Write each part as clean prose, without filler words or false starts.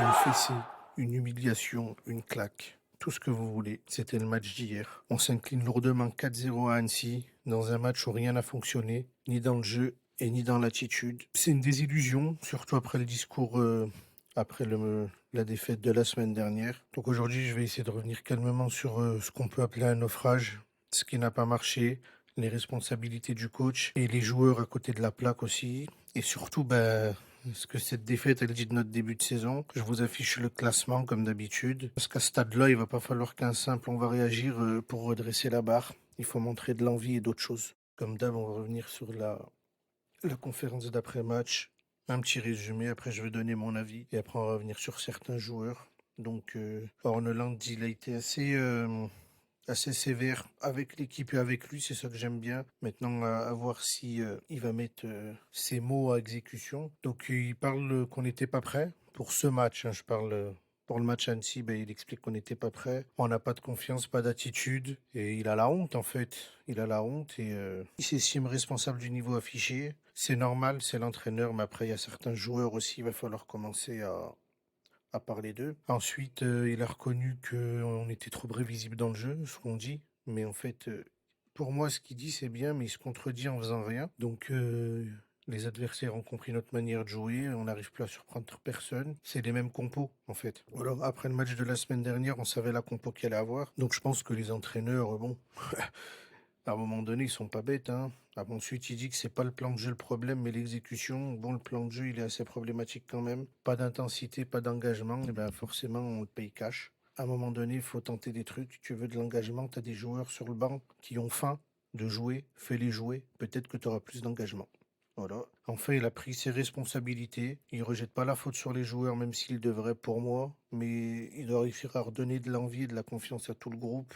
une fessée, une humiliation, une claque, tout ce que vous voulez. C'était le match d'hier. On s'incline lourdement 4-0 à Annecy, dans un match où rien n'a fonctionné, ni dans le jeu et ni dans l'attitude. C'est une désillusion, surtout après le discours, après la défaite de la semaine dernière. Donc aujourd'hui, je vais essayer de revenir calmement sur ce qu'on peut appeler un naufrage, ce qui n'a pas marché, les responsabilités du coach et les joueurs à côté de la plaque aussi. Et surtout, ce que cette défaite, elle dit de notre début de saison. Je vous affiche le classement comme d'habitude. Parce qu'à ce stade-là, il va pas falloir qu'un simple on va réagir pour redresser la barre. Il faut montrer de l'envie et d'autres choses. Comme d'hab, on va revenir sur la conférence d'après-match. Un petit résumé, après je vais donner mon avis. Et après on va revenir sur certains joueurs. Donc Orneland, il a été assez sévère avec l'équipe et avec lui, c'est ça que j'aime bien. Maintenant, à voir si il va mettre ses mots à exécution. Donc, il parle qu'on n'était pas prêt pour ce match, hein, je parle pour le match Annecy, il explique qu'on n'était pas prêt. On n'a pas de confiance, pas d'attitude. Et il a la honte, en fait. Il a la honte et il s'estime responsable du niveau affiché. C'est normal, c'est l'entraîneur, mais après, il y a certains joueurs aussi, il va falloir commencer à parler d'eux. Ensuite, il a reconnu qu'on était trop prévisible dans le jeu, ce qu'on dit. Mais en fait, pour moi, ce qu'il dit, c'est bien, mais il se contredit en faisant rien. Donc, les adversaires ont compris notre manière de jouer, on n'arrive plus à surprendre personne. C'est les mêmes compos, en fait. Voilà, après le match de la semaine dernière, on savait la compo qu'il allait avoir. Donc, je pense que les entraîneurs, bon, à un moment donné, ils sont pas bêtes, hein. Ah, bon, ensuite, il dit que c'est pas le plan de jeu le problème, mais l'exécution. Bon, le plan de jeu, il est assez problématique quand même. Pas d'intensité, pas d'engagement, et ben forcément, on le paye cash. À un moment donné, il faut tenter des trucs. Tu veux de l'engagement, tu as des joueurs sur le banc qui ont faim de jouer, fais-les jouer. Peut-être que tu auras plus d'engagement. Voilà. Enfin, il a pris ses responsabilités. Il rejette pas la faute sur les joueurs, même s'il devrait pour moi. Mais il doit réussir à redonner de l'envie et de la confiance à tout le groupe.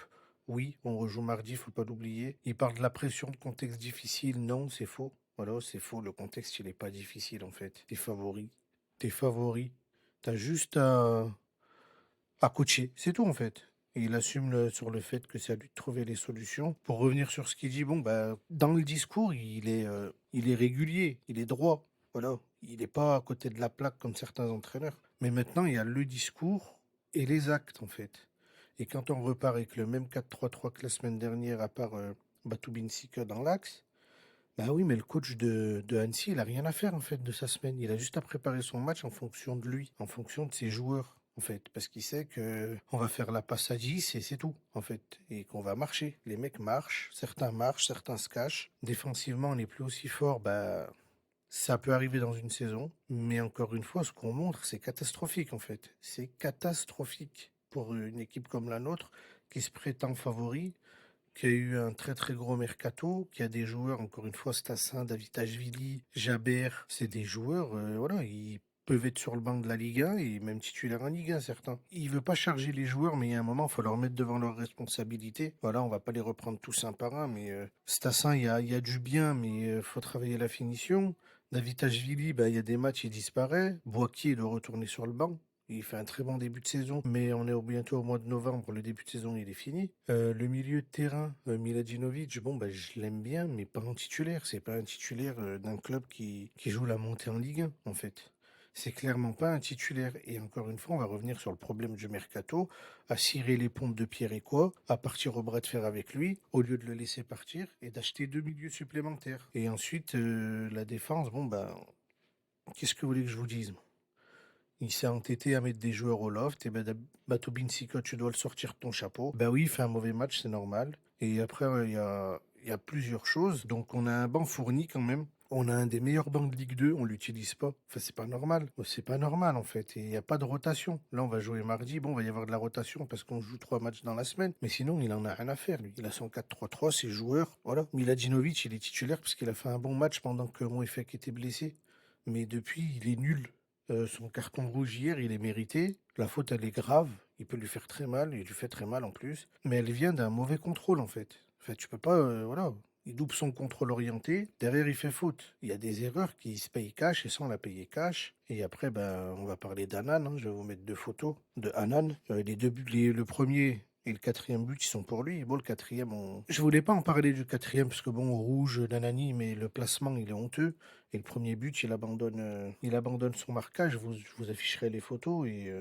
Oui, on rejoue mardi, faut pas l'oublier. Il parle de la pression de contexte difficile. Non, c'est faux. Voilà, c'est faux. Le contexte, il est pas difficile en fait. T'es favori. T'es favori. T'as juste à coacher. C'est tout en fait. Et il assume sur le fait que c'est à lui de trouver les solutions. Pour revenir sur ce qu'il dit, dans le discours, il est régulier, il est droit. Voilà. Il n'est pas à côté de la plaque comme certains entraîneurs. Mais maintenant, il y a le discours et les actes en fait. Et quand on repart avec le même 4-3-3 que la semaine dernière, à part Batoubin Sika dans l'axe, bah oui, mais le coach de Annecy, il a rien à faire en fait de sa semaine. Il a juste à préparer son match en fonction de lui, en fonction de ses joueurs, en fait. Parce qu'il sait que on va faire la passe à 10 et c'est tout, en fait. Et qu'on va marcher. Les mecs marchent, certains se cachent. Défensivement, on n'est plus aussi fort, ça peut arriver dans une saison. Mais encore une fois, ce qu'on montre, c'est catastrophique, en fait. C'est catastrophique pour une équipe comme la nôtre qui se prétend favori, qui a eu un très très gros mercato, qui a des joueurs, encore une fois, Stassin, Davitashvili, Jabert, c'est des joueurs, voilà, ils peuvent être sur le banc de la Ligue 1 et même titulaires en Ligue 1, certains. Il veut pas charger les joueurs, mais il y a un moment, il faut leur mettre devant leurs responsabilités. Voilà, on va pas les reprendre tous un par un, mais Stassin, il y a du bien, mais faut travailler la finition. Davitashvili, il y a des matchs, il disparaît. Boakier doit retourner sur le banc. Il fait un très bon début de saison, mais on est bientôt au mois de novembre, le début de saison il est fini. Le milieu de terrain, Miladinovic, je l'aime bien, mais pas en titulaire. C'est pas un titulaire d'un club qui joue la montée en Ligue 1, en fait. C'est clairement pas un titulaire. Et encore une fois, on va revenir sur le problème du mercato, à cirer les pompes de Pierre et quoi, à partir au bras de fer avec lui, au lieu de le laisser partir et d'acheter deux milieux supplémentaires. Et ensuite, la défense, qu'est-ce que vous voulez que je vous dise? Il s'est entêté à mettre des joueurs au loft, et Batobin Sika, tu dois le sortir de ton chapeau. Bah oui, il fait un mauvais match, c'est normal. Et après, il y a plusieurs choses. Donc on a un banc fourni quand même. On a un des meilleurs bancs de Ligue 2, on l'utilise pas. Enfin, c'est pas normal. C'est pas normal en fait. Et il n'y a pas de rotation. Là, on va jouer mardi. Bon, il va y avoir de la rotation parce qu'on joue 3 matchs dans la semaine. Mais sinon, il en a rien à faire, lui. Il a son 4-3-3, ses joueurs. Voilà. Miladinovic, il est titulaire parce qu'il a fait un bon match pendant que Ronfek était blessé. Mais depuis, il est nul. Son carton rouge hier, il est mérité. La faute, elle est grave. Il peut lui faire très mal. Il lui fait très mal en plus. Mais elle vient d'un mauvais contrôle, en fait. En fait, tu peux pas. Voilà. Il double son contrôle orienté. Derrière, il fait faute. Il y a des erreurs qui se payent cash et ça, on l'a payé cash. Et après, on va parler d'Anan, hein. Je vais vous mettre deux photos de Anan. Les deux buts, le premier et le quatrième but, ils sont pour lui. Bon, le quatrième, je voulais pas en parler du quatrième parce que rouge, nanani, mais le placement, il est honteux. Et le premier but, il abandonne son marquage. Je vous afficherai les photos et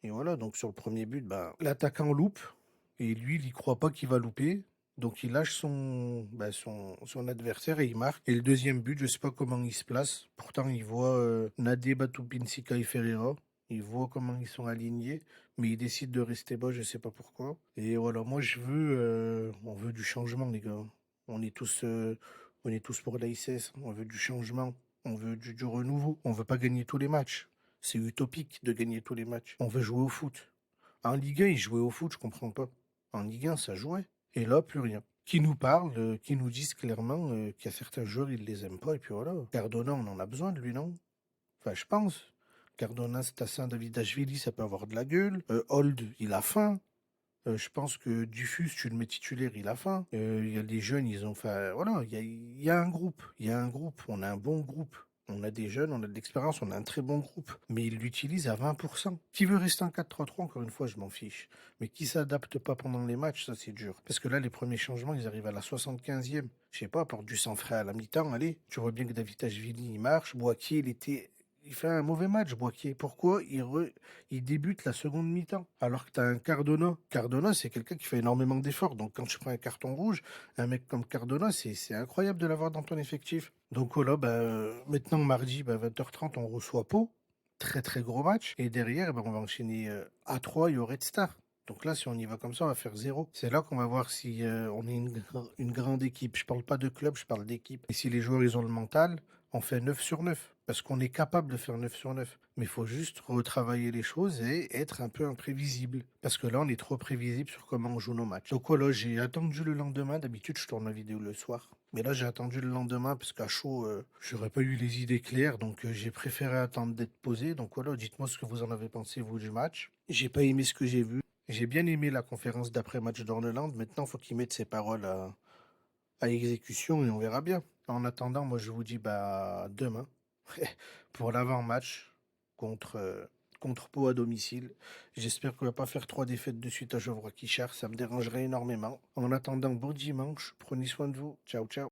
voilà. Donc sur le premier but, bah, l'attaquant loupe et lui, il y croit pas qu'il va louper. Donc il lâche son adversaire et il marque. Et le deuxième but, je sais pas comment il se place. Pourtant, il voit Nadé, Batupinsika et Ferreira. Il voit comment ils sont alignés, mais il décide de rester bas, je sais pas pourquoi. Et voilà, moi on veut du changement, les gars. On est tous, euh, on est tous pour l'AICS. On veut du changement, on veut du renouveau. On veut pas gagner tous les matchs. C'est utopique de gagner tous les matchs. On veut jouer au foot. En Ligue 1, ils jouaient au foot, je comprends pas. En Ligue 1, ça jouait. Et là, plus rien. Qui nous parlent, qui nous disent clairement qu'il y a certains joueurs, ils les aiment pas, et puis voilà. Cardona, on en a besoin de lui, non? Enfin, je pense. Cardona, Stassin, Davidashvili, ça peut avoir de la gueule. Hold, il a faim. Je pense que Dufus, tu le mets titulaire, il a faim. Il y a des jeunes, ils ont... Enfin, voilà, il y a un groupe. Il y a un groupe. On a un bon groupe. On a des jeunes, on a de l'expérience, on a un très bon groupe. Mais ils l'utilisent à 20%. Qui veut rester en 4-3-3, encore une fois, je m'en fiche. Mais qui s'adapte pas pendant les matchs, ça c'est dur. Parce que là, les premiers changements, ils arrivent à la 75e. Je sais pas, apporte du sang frais à la mi-temps, allez. Tu vois bien que Davidashvili, il marche. Boakier, il fait un mauvais match, Boakier. Pourquoi il débute la seconde mi-temps alors que tu as un Cardona? Cardona, c'est quelqu'un qui fait énormément d'efforts. Donc quand tu prends un carton rouge, un mec comme Cardona, c'est incroyable de l'avoir dans ton effectif. Donc voilà, maintenant mardi, 20h30, on reçoit Pau. Très très gros match. Et derrière, on va enchaîner A3 et au Red Star. Donc là, si on y va comme ça, on va faire 0. C'est là qu'on va voir si on est une grande équipe. Je parle pas de club, je parle d'équipe. Et si les joueurs, ils ont le mental, on fait 9 sur 9. Parce qu'on est capable de faire 9 sur 9. Mais il faut juste retravailler les choses et être un peu imprévisible. Parce que là, on est trop prévisible sur comment on joue nos matchs. Donc voilà, j'ai attendu le lendemain. D'habitude, je tourne la vidéo le soir. Mais là, j'ai attendu le lendemain parce qu'à chaud, j'aurais pas eu les idées claires. Donc j'ai préféré attendre d'être posé. Donc voilà, dites-moi ce que vous en avez pensé, vous, du match. J'ai pas aimé ce que j'ai vu. J'ai bien aimé la conférence d'après-match d'Orneland. Maintenant, il faut qu'il mette ses paroles à exécution et on verra bien. En attendant, moi je vous dis demain pour l'avant-match contre, contre Pau à domicile. J'espère qu'on va pas faire 3 défaites de suite à Geoffroy Guichard, ça me dérangerait énormément. En attendant, bon dimanche, prenez soin de vous. Ciao ciao.